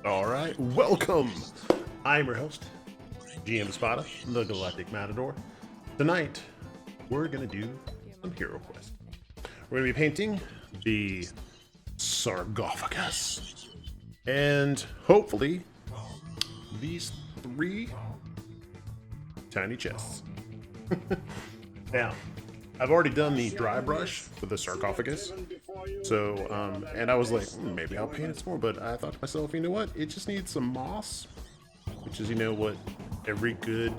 All right, welcome. I'm your host, GM Spada, the Galactic Matador. Tonight, we're gonna do some HeroQuest. We're gonna be painting the sarcophagus, and hopefully, these 3 tiny chests. Now, I've already done the dry brush for the sarcophagus, so and I was like, maybe I'll paint it some more, but I thought to myself, you know what, it just needs some moss, which is, you know, what every good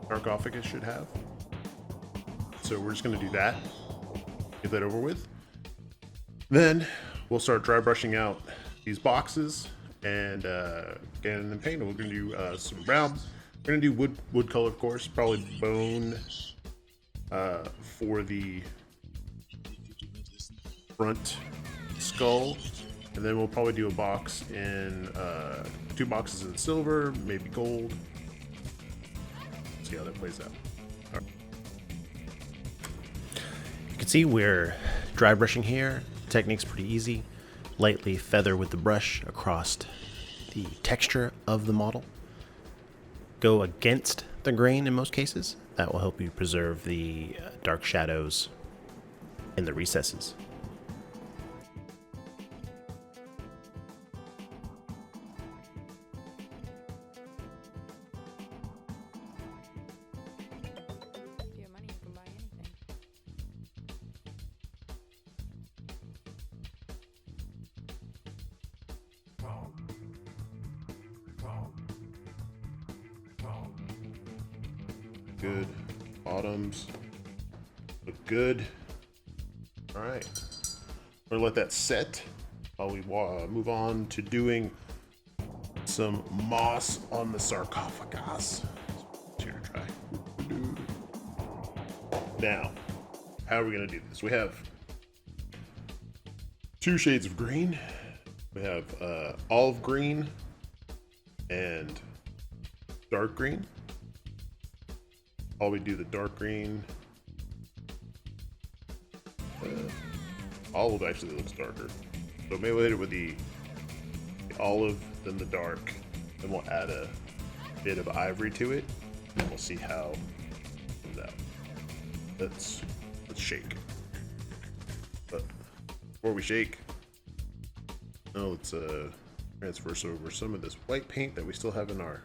sarcophagus should have. So we're just gonna do that, get that over with. Then we'll start dry brushing out these boxes and then paint. We're gonna do some brown. We're gonna do wood color, of course, probably bone for the front skull, and then we'll probably do a box in 2 boxes in silver, maybe gold. See how that plays out. All right. You can see we're dry brushing here. The technique's pretty easy. Lightly feather with the brush across the texture of the model. Go against the grain in most cases. That will help you preserve the dark shadows in the recesses. Good. Bottoms look good. All right. We're gonna let that set while we move on to doing some moss on the sarcophagus. Here to try. Now, how are we gonna do this? We have 2 shades of green. We have olive green and dark green. While we do the dark green, olive actually looks darker. So maybe we'll hit it with the olive, then the dark, then we'll add a bit of ivory to it, and we'll see how it comes out. Let's shake. But before we shake, let's transfer over some of this white paint that we still have in our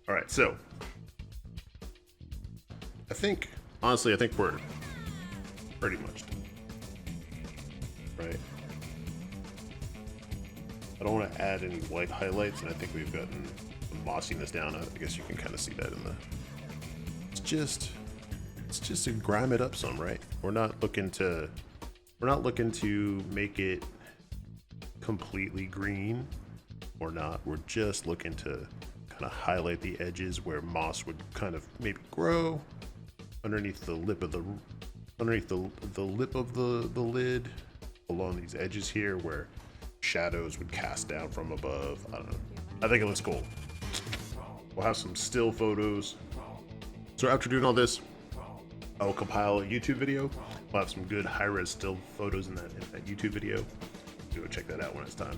All right, so honestly, I think we're pretty much done. Right? I don't want to add any white highlights, and I think we've gotten the mossiness down. I guess you can kind of see that in the. It's just to grime it up some, right? We're not looking to make it completely green or not. We're just looking to kind of highlight the edges where moss would kind of maybe grow underneath the lip of the lid, along these edges here where shadows would cast down from above. I don't know. I think it looks cool. We'll have some still photos. So after doing all this, I will compile a YouTube video. We'll have some good high-res still photos in that YouTube video. Go check that out when it's time.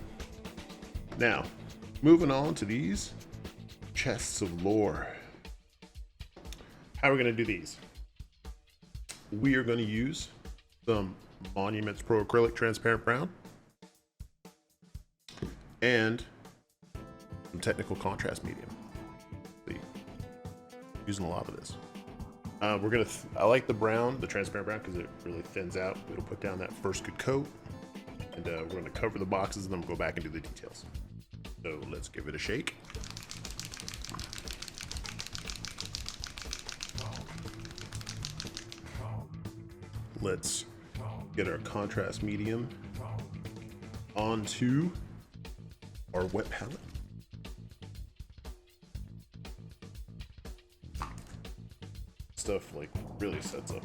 Now, moving on to these chests of lore. How are we going to do these? We are going to use some Monuments Pro Acrylic Transparent Brown and some Technical Contrast Medium. See, using a lot of this. I like the brown, the transparent brown, because it really thins out. It'll put down that first good coat. And we're going to cover the boxes and then we'll go back and do the details. So let's give it a shake. Let's get our contrast medium onto our wet palette. Stuff like really sets up.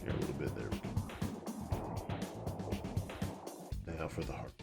Here a little bit there. Now for the heart.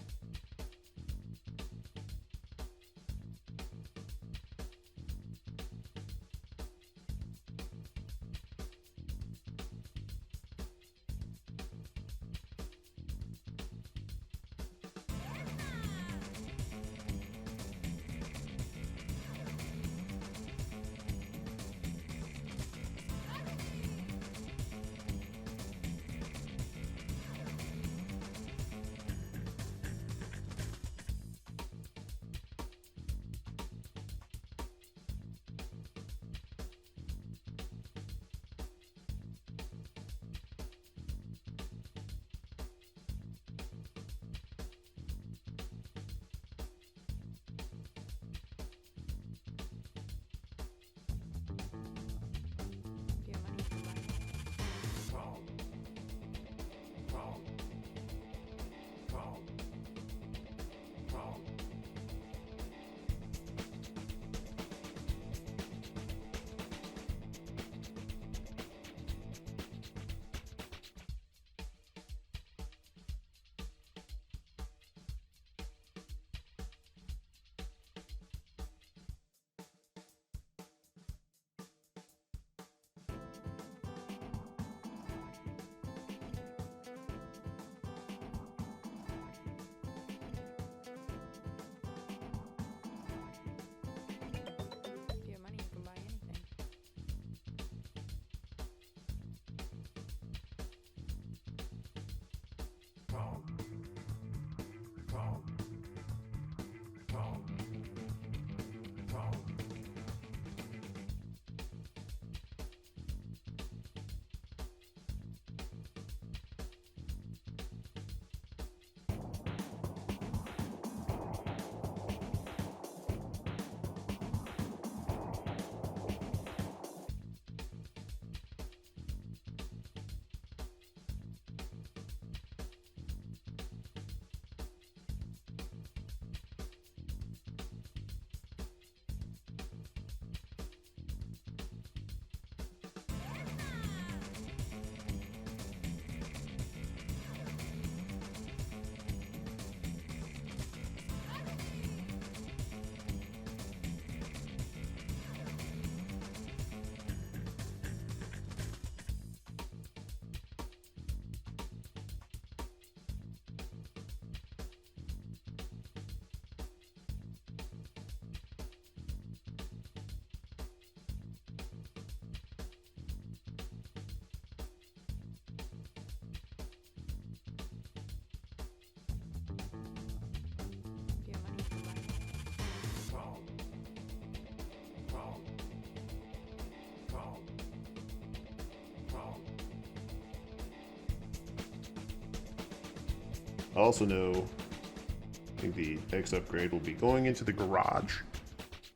I also know, I think the next upgrade will be going into the garage,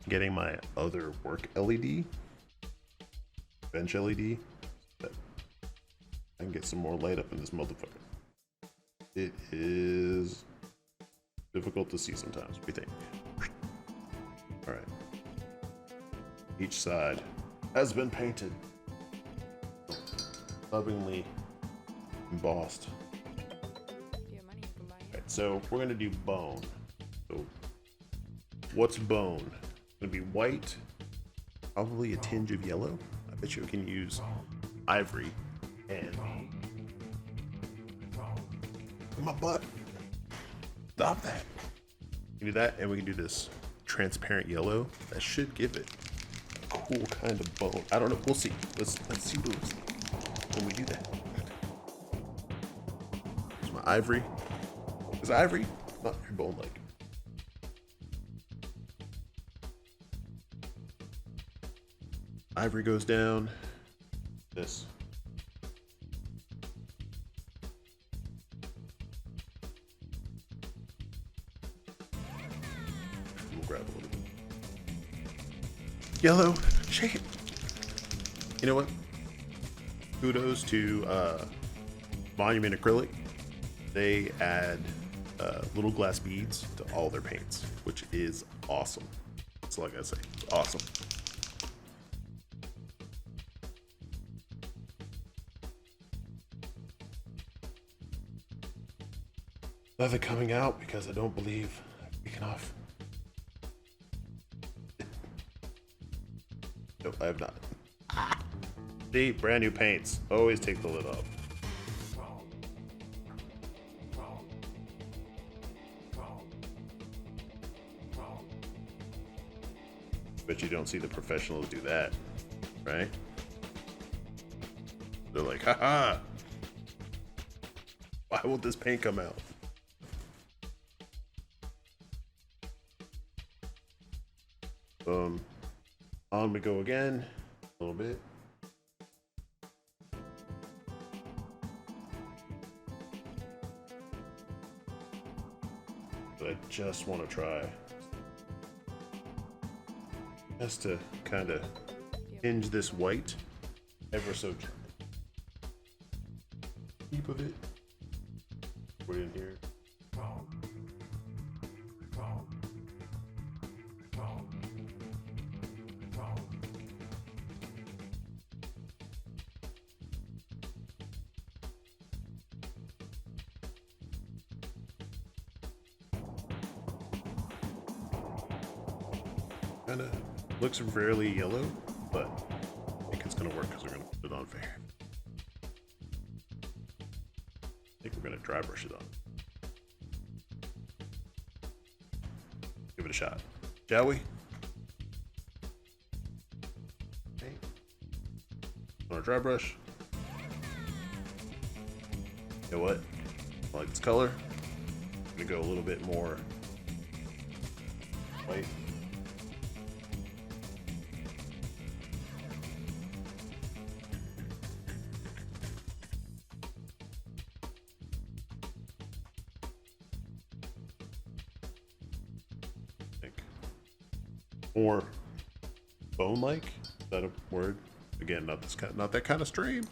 getting my other work LED, bench LED, that I can get some more light up in this motherfucker. It is difficult to see sometimes, we think. All right. Each side has been painted, lovingly embossed. Alright, so we're gonna do bone. So what's bone? It's gonna be white, probably a tinge of yellow. I bet you can use ivory and my butt. Stop that. We can do that, and we can do this transparent yellow. That should give it a cool kind of bone. I don't know. We'll see. Let's see what it looks like when we do that. Here's my ivory. Is ivory not very bone-like? Ivory goes down. This. We'll grab a little bit. Yellow. Shake it. You know what? Kudos to Monument Acrylic. They add little glass beads to all their paints, which is awesome. That's all I gotta say. It's awesome. Leather coming out because I don't believe I've taken off. Nope, I have not. See, brand new paints. Always take the lid off. Bet you don't see the professionals do that, right? They're like, haha, why won't this paint come out? On we go again, a little bit. But I just want to try just to kind of tinge this white ever so gently. Keep of it. Put it in here. Kind of looks fairly yellow, but I think it's gonna work because we're gonna put it on fair. I think we're gonna dry brush it on. Give it a shot, shall we? Okay. On our dry brush. You know what? I like this color. I'm gonna go a little bit more white. More bone-like? Is that a word? Again, not that kind of stream.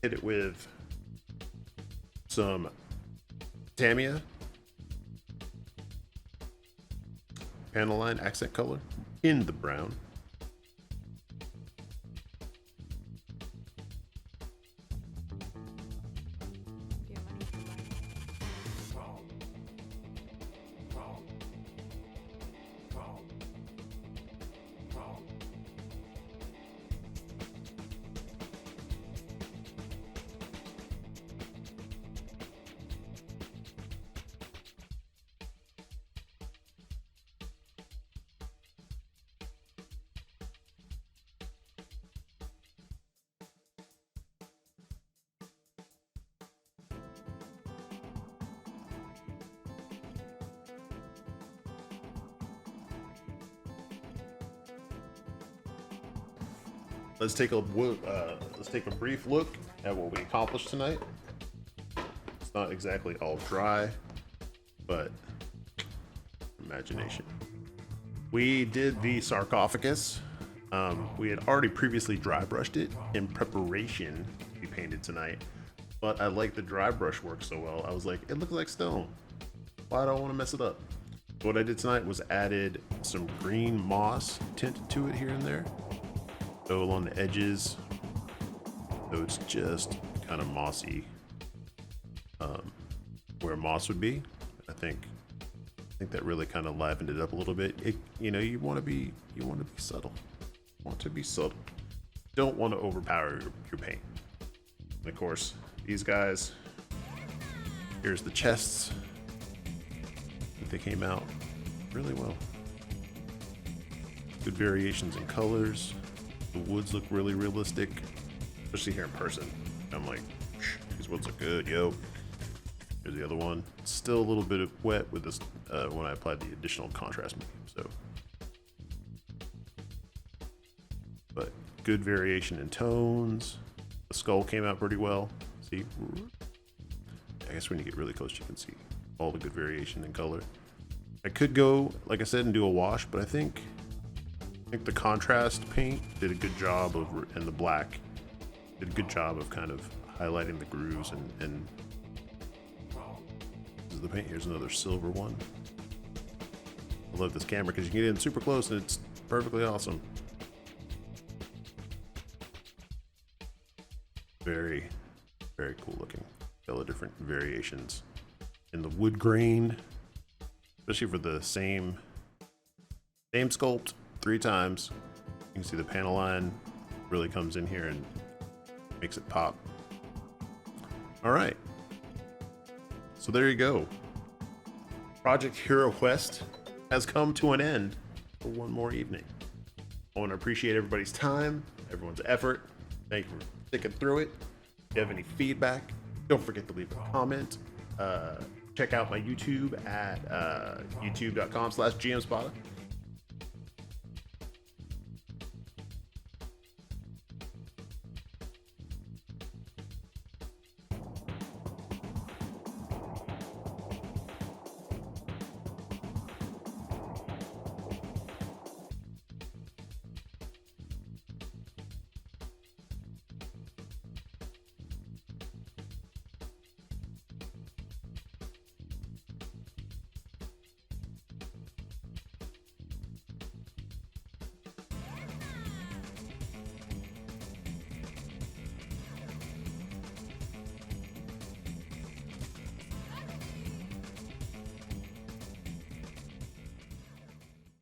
hit it with some Tamiya panel line accent color in the brown. Let's take a brief look at what we accomplished tonight. It's not exactly all dry, but imagination. We did the sarcophagus. We had already previously dry brushed it in preparation to be painted tonight, but I like the dry brush work so well. I was like, it looks like stone. Why do I want to mess it up? What I did tonight was added some green moss tint to it here and there. So along the edges, so it's just kind of mossy, where moss would be. I think that really kind of livened it up a little bit. You want to be subtle. Don't want to overpower your paint. And of course, these guys. Here's the chests. I think they came out really well. Good variations in colors. The woods look really realistic, especially here in person. I'm like, these woods look good, yo. Here's the other one. Still a little bit of wet with this when I applied the additional contrast medium. So, but good variation in tones. The skull came out pretty well. See, I guess when you get really close, you can see all the good variation in color. I could go, like I said, and do a wash, but I think the contrast paint did a good job of, and the black did a good job of kind of highlighting the grooves and this is the paint. Here's another silver one. I love this camera because you can get in super close and it's perfectly awesome. Very, very cool looking. All the different variations in the wood grain, especially for the same sculpt 3 times. You can see the panel line really comes in here and makes it pop. All right, so there you go. Project HeroQuest has come to an end for one more evening. I want to appreciate everybody's time, everyone's effort. Thank you for sticking through it. If you have any feedback, don't forget to leave a comment. Check out my YouTube at youtube.com/GMSpota.